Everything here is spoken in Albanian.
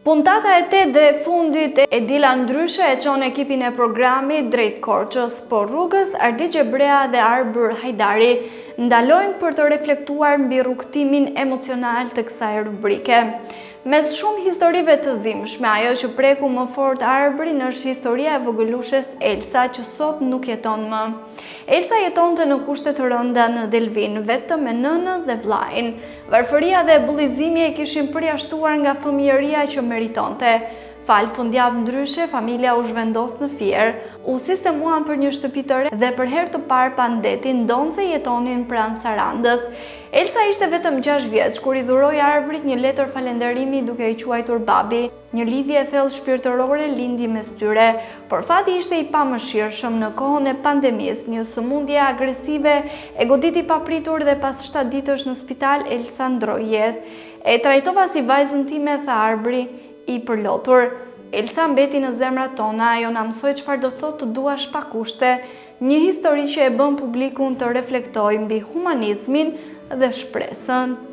Puntata e 8 dhe fundit e dila ndryshe e çon ekipin e programit drejt Korçës, por rrugës Ardi Xhebrea dhe Arbër Hajdari ndalojnë për të reflektuar mbi rrugtimin emocional të kësaj rubrike. Mes shumë historive të dhimbshme, ajo që preku më fort Arbërin është historia e vogëlushes Elsa, që sot nuk jeton më. Elsa jetonte në kushte të rënda në Delvin, vetëm me nënën dhe vllajin. Varfëria dhe bullizimi e kishin përjashtuar nga fëmijëria që meritonte. Fal fundjavë ndryshe, familja u zhvendos në Fier, u sistemuan për një shtëpi të re dhe për herë të parë pandetin ndonse jetonin pranë Sarandës. Elsa ishte vetëm 6 vjeç kur i dhuroi Arbërit një letër falënderimi duke i quajtur babi. Një lidhje e thellë shpirtërore lindi mes tyre, por fati ishte i pamëshirshëm në kohën e pandemisë. Një sëmundje agresive e goditi papritur dhe pas 7 ditësh në spital Elsa ndroi jetë. E trajtova si vajzën time, tha Arbëri i përlotur. Elsa mbeti në zemrat tona, ajo na mësoi çfarë do thotë të duash pa kushte, një histori që e bën publikun të reflektojë mbi humanizmin dhe shpresën.